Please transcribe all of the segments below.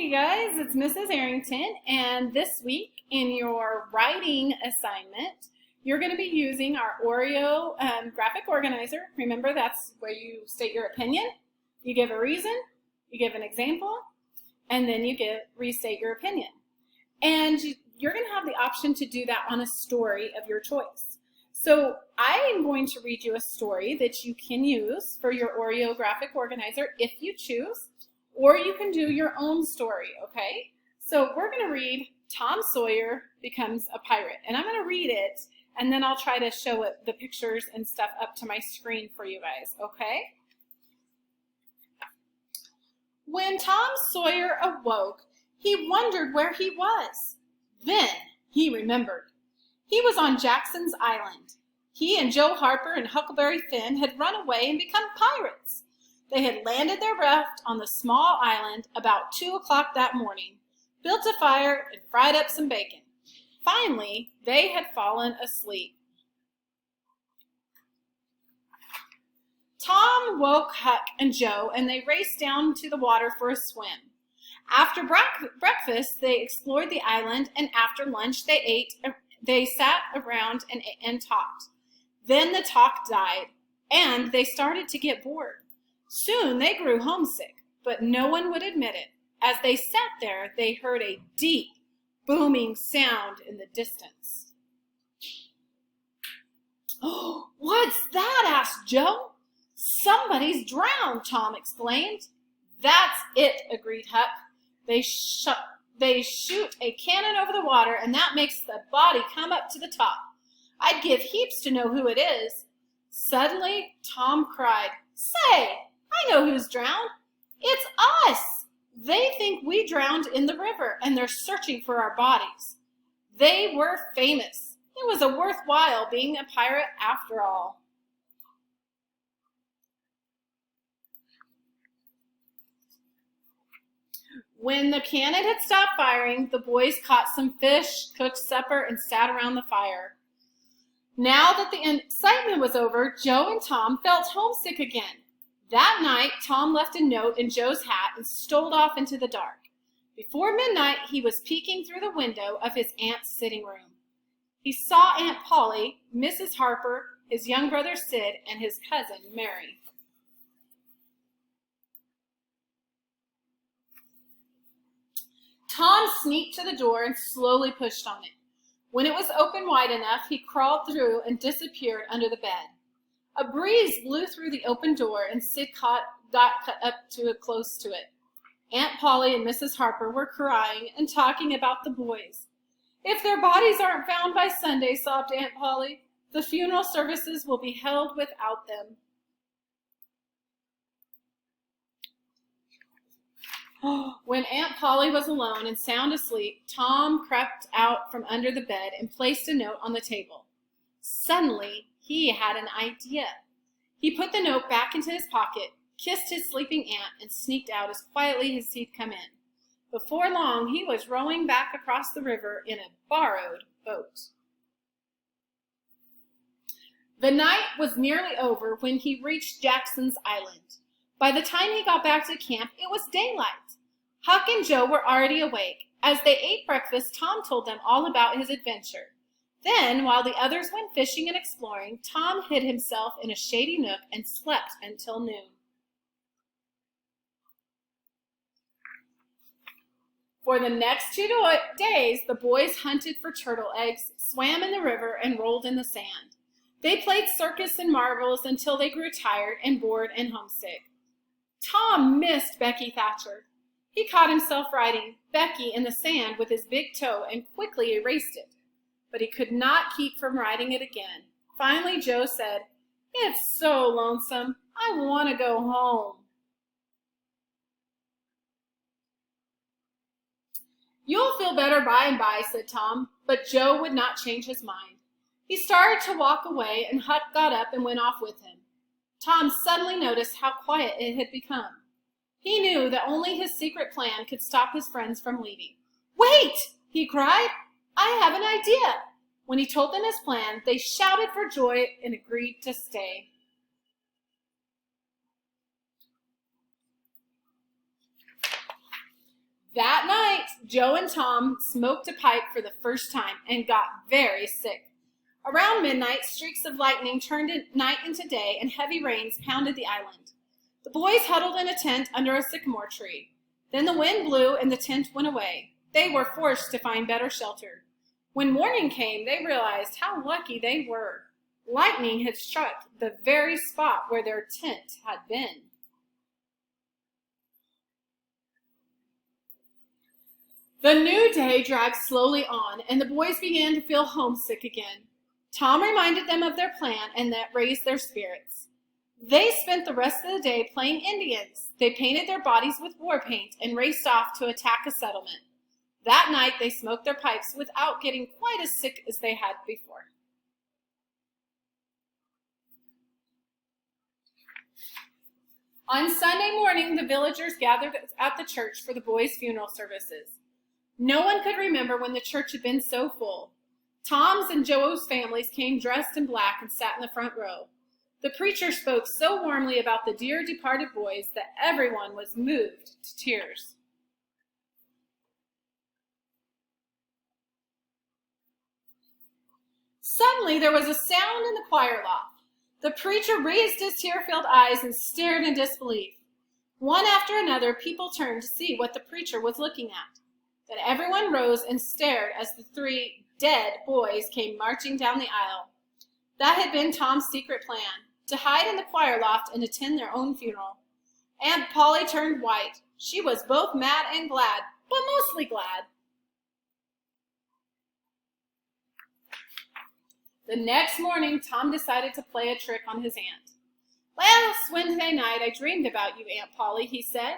Hey guys, it's Mrs. Arrington, and this week in your writing assignment, you're going to be using our Oreo graphic organizer. Remember, that's where you state your opinion, you give a reason, you give an example, and then you restate your opinion. And you're going to have the option to do that on a story of your choice. So I am going to read you a story that you can use for your Oreo graphic organizer if you choose. Or you can do your own story, okay? So we're going to read Tom Sawyer Becomes a Pirate. And I'm going to read it, and then I'll try to show it, the pictures and stuff up to my screen for you guys, okay? When Tom Sawyer awoke, he wondered where he was. Then he remembered. He was on Jackson's Island. He and Joe Harper and Huckleberry Finn had run away and become pirates. They had landed their raft on the small island about 2 o'clock that morning, built a fire, and fried up some bacon. Finally, they had fallen asleep. Tom woke Huck and Joe, and they raced down to the water for a swim. After breakfast, they explored the island, and after lunch, they sat around and talked. Then the talk died, and they started to get bored. Soon they grew homesick, but no one would admit it. As they sat there, they heard a deep, booming sound in the distance. "Oh, what's that?" asked Joe. "Somebody's drowned," Tom exclaimed. "That's it," agreed Huck. They shoot a cannon over the water, and that makes the body come up to the top. I'd give heaps to know who it is." Suddenly, Tom cried, "Say, I know who's drowned. It's us. They think we drowned in the river, and they're searching for our bodies." They were famous. It was a worthwhile being a pirate after all. When the cannon had stopped firing, the boys caught some fish, cooked supper, and sat around the fire. Now that the excitement was over, Joe and Tom felt homesick again. That night, Tom left a note in Joe's hat and stole off into the dark. Before midnight, he was peeking through the window of his aunt's sitting room. He saw Aunt Polly, Mrs. Harper, his young brother Sid, and his cousin Mary. Tom sneaked to the door and slowly pushed on it. When it was open wide enough, he crawled through and disappeared under the bed. A breeze blew through the open door, and Sid got up close to it. Aunt Polly and Mrs. Harper were crying and talking about the boys. "If their bodies aren't found by Sunday," sobbed Aunt Polly, "the funeral services will be held without them." When Aunt Polly was alone and sound asleep, Tom crept out from under the bed and placed a note on the table. Suddenly, he had an idea. He put the note back into his pocket, kissed his sleeping aunt, and sneaked out as quietly as he'd come in. Before long, he was rowing back across the river in a borrowed boat. The night was nearly over when he reached Jackson's Island. By the time he got back to camp, it was daylight. Huck and Joe were already awake. As they ate breakfast, Tom told them all about his adventure. Then, while the others went fishing and exploring, Tom hid himself in a shady nook and slept until noon. For the next 2 days, the boys hunted for turtle eggs, swam in the river, and rolled in the sand. They played circus and marbles until they grew tired and bored and homesick. Tom missed Becky Thatcher. He caught himself writing Becky in the sand with his big toe and quickly erased it. But he could not keep from writing it again. Finally, Joe said, "It's so lonesome. I want to go home." "You'll feel better by and by," said Tom, but Joe would not change his mind. He started to walk away, and Huck got up and went off with him. Tom suddenly noticed how quiet it had become. He knew that only his secret plan could stop his friends from leaving. "Wait!" he cried. "I have an idea." When he told them his plan, they shouted for joy and agreed to stay. That night, Joe and Tom smoked a pipe for the first time and got very sick. Around midnight, streaks of lightning turned night into day, and heavy rains pounded the island. The boys huddled in a tent under a sycamore tree. Then the wind blew and the tent went away. They were forced to find better shelter. When morning came, they realized how lucky they were. Lightning had struck the very spot where their tent had been. The new day dragged slowly on, and the boys began to feel homesick again. Tom reminded them of their plan, and that raised their spirits. They spent the rest of the day playing Indians. They painted their bodies with war paint and raced off to attack a settlement. That night, they smoked their pipes without getting quite as sick as they had before. On Sunday morning, the villagers gathered at the church for the boys' funeral services. No one could remember when the church had been so full. Tom's and Joe's families came dressed in black and sat in the front row. The preacher spoke so warmly about the dear departed boys that everyone was moved to tears. Suddenly, there was a sound in the choir loft. The preacher raised his tear-filled eyes and stared in disbelief. One after another, people turned to see what the preacher was looking at. Then everyone rose and stared as the three dead boys came marching down the aisle. That had been Tom's secret plan, to hide in the choir loft and attend their own funeral. Aunt Polly turned white. She was both mad and glad, but mostly glad. The next morning, Tom decided to play a trick on his aunt. "Last Wednesday night, I dreamed about you, Aunt Polly," he said.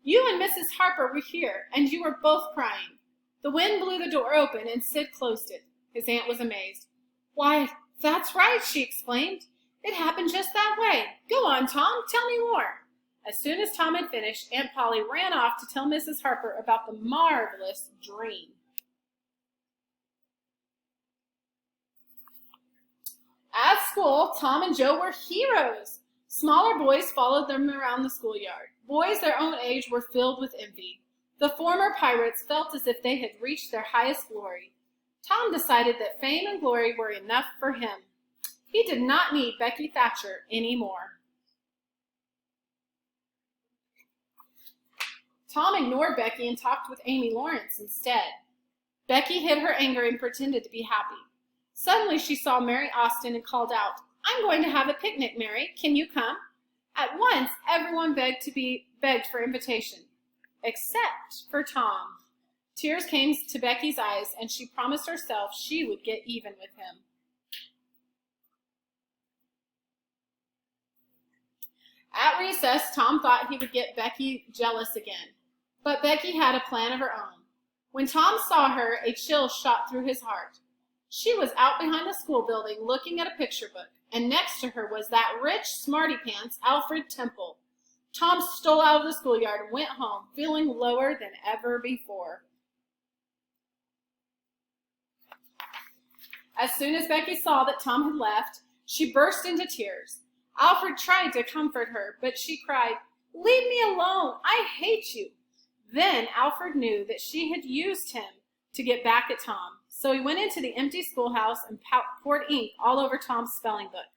"You and Mrs. Harper were here, and you were both crying. The wind blew the door open, and Sid closed it." His aunt was amazed. "Why, that's right," she exclaimed. "It happened just that way. Go on, Tom, tell me more." As soon as Tom had finished, Aunt Polly ran off to tell Mrs. Harper about the marvelous dream. At school, Tom and Joe were heroes. Smaller boys followed them around the schoolyard. Boys their own age were filled with envy. The former pirates felt as if they had reached their highest glory. Tom decided that fame and glory were enough for him. He did not need Becky Thatcher anymore. Tom ignored Becky and talked with Amy Lawrence instead. Becky hid her anger and pretended to be happy. Suddenly she saw Mary Austin and called out, "I'm going to have a picnic, Mary. Can you come?" At once, everyone begged for invitation, except for Tom. Tears came to Becky's eyes, and she promised herself she would get even with him. At recess, Tom thought he would get Becky jealous again, but Becky had a plan of her own. When Tom saw her, a chill shot through his heart. She was out behind the school building looking at a picture book, and next to her was that rich smarty-pants Alfred Temple. Tom stole out of the schoolyard and went home, feeling lower than ever before. As soon as Becky saw that Tom had left, she burst into tears. Alfred tried to comfort her, but she cried, "Leave me alone, I hate you." Then Alfred knew that she had used him to get back at Tom, so he went into the empty schoolhouse and poured ink all over Tom's spelling book.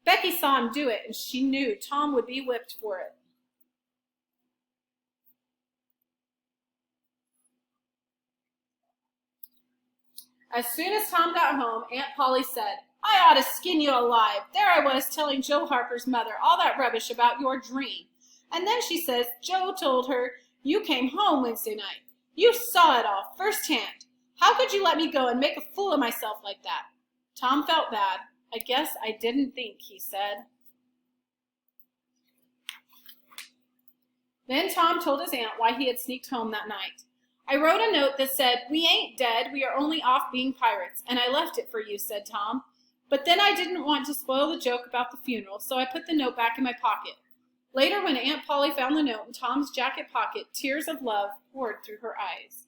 Becky saw him do it, and she knew Tom would be whipped for it. As soon as Tom got home, Aunt Polly said, "I ought to skin you alive. There I was telling Joe Harper's mother all that rubbish about your dream. And then she says Joe told her you came home Wednesday night. You saw it all firsthand. How could you let me go and make a fool of myself like that?" Tom felt bad. "I guess I didn't think," he said. Then Tom told his aunt why he had sneaked home that night. "I wrote a note that said, 'We ain't dead, we are only off being pirates,' and I left it for you," said Tom. "But then I didn't want to spoil the joke about the funeral, so I put the note back in my pocket." Later, when Aunt Polly found the note in Tom's jacket pocket, tears of love poured through her eyes.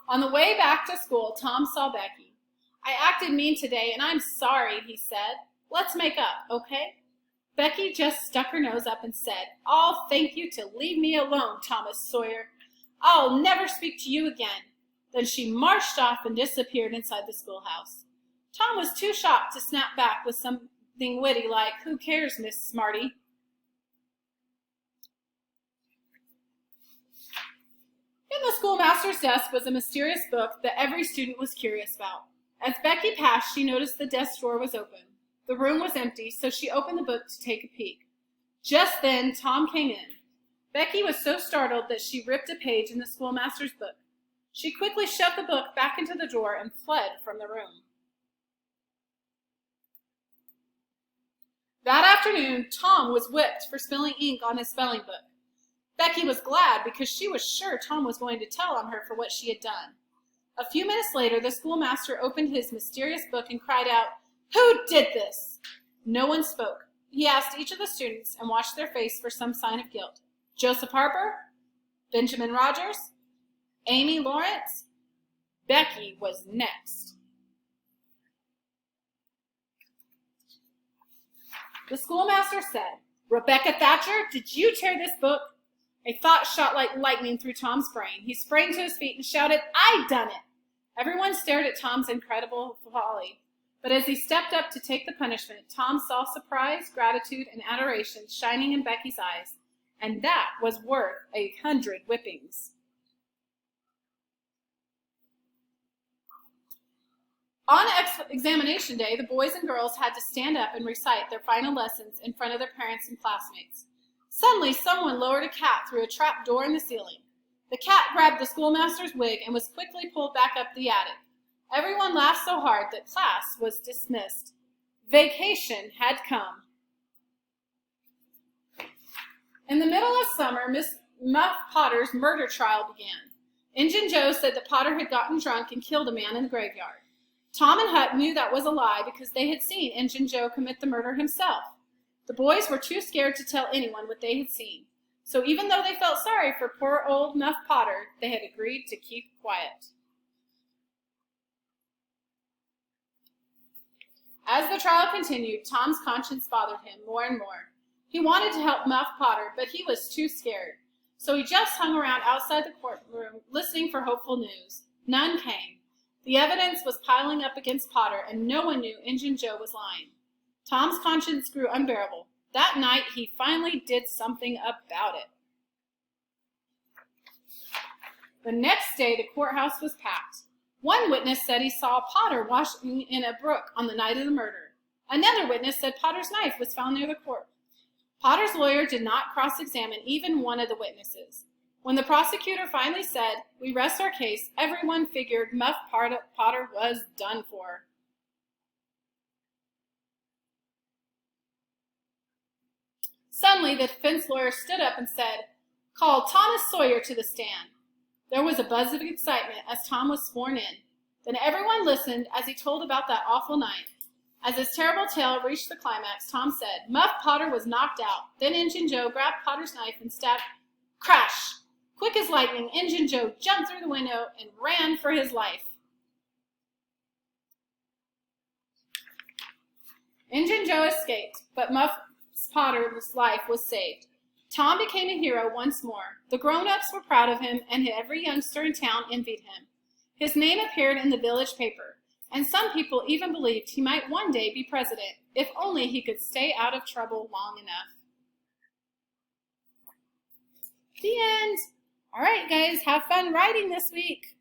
On the way back to school, Tom saw Becky. "I acted mean today, and I'm sorry," he said. "Let's make up, okay?" Becky just stuck her nose up and said, "I'll thank you to leave me alone, Thomas Sawyer. I'll never speak to you again." Then she marched off and disappeared inside the schoolhouse. Tom was too shocked to snap back with something witty like, "Who cares, Miss Smarty?" In the schoolmaster's desk was a mysterious book that every student was curious about. As Becky passed, she noticed the desk drawer was open. The room was empty, so she opened the book to take a peek. Just then, Tom came in. Becky was so startled that she ripped a page in the schoolmaster's book. She quickly shoved the book back into the drawer and fled from the room. That afternoon, Tom was whipped for spilling ink on his spelling book. Becky was glad because she was sure Tom was going to tell on her for what she had done. A few minutes later, the schoolmaster opened his mysterious book and cried out, "Who did this?" No one spoke. He asked each of the students and watched their face for some sign of guilt. Joseph Harper? Benjamin Rogers? Amy Lawrence? Becky was next. The schoolmaster said, "Rebecca Thatcher, did you tear this book?" A thought shot like lightning through Tom's brain. He sprang to his feet and shouted, "I done it!" Everyone stared at Tom's incredible folly. But as he stepped up to take the punishment, Tom saw surprise, gratitude, and adoration shining in Becky's eyes, and that was worth 100 whippings. On examination day, the boys and girls had to stand up and recite their final lessons in front of their parents and classmates. Suddenly, someone lowered a cat through a trap door in the ceiling. The cat grabbed the schoolmaster's wig and was quickly pulled back up the attic. Everyone laughed so hard that class was dismissed. Vacation had come. In the middle of summer, Miss Muff Potter's murder trial began. Injun Joe said that Potter had gotten drunk and killed a man in the graveyard. Tom and Huck knew that was a lie because they had seen Injun Joe commit the murder himself. The boys were too scared to tell anyone what they had seen. So even though they felt sorry for poor old Muff Potter, they had agreed to keep quiet. As the trial continued, Tom's conscience bothered him more and more. He wanted to help Muff Potter, but he was too scared. So he just hung around outside the courtroom, listening for hopeful news. None came. The evidence was piling up against Potter, and no one knew Injun Joe was lying. Tom's conscience grew unbearable. That night, he finally did something about it. The next day, the courthouse was packed. One witness said he saw Potter washing in a brook on the night of the murder. Another witness said Potter's knife was found near the court. Potter's lawyer did not cross-examine even one of the witnesses. When the prosecutor finally said, "We rest our case," everyone figured Muff Potter was done for. Suddenly, the defense lawyer stood up and said, "Call Thomas Sawyer to the stand." There was a buzz of excitement as Tom was sworn in. Then everyone listened as he told about that awful night. As his terrible tale reached the climax, Tom said, "Muff Potter was knocked out. Then Injun Joe grabbed Potter's knife and stabbed." Crash! Quick as lightning, Injun Joe jumped through the window and ran for his life. Injun Joe escaped, but Muff Potter's life was saved. Tom became a hero once more. The grown-ups were proud of him, and every youngster in town envied him. His name appeared in the village paper, and some people even believed he might one day be president, if only he could stay out of trouble long enough. The end. All right, guys, have fun writing this week.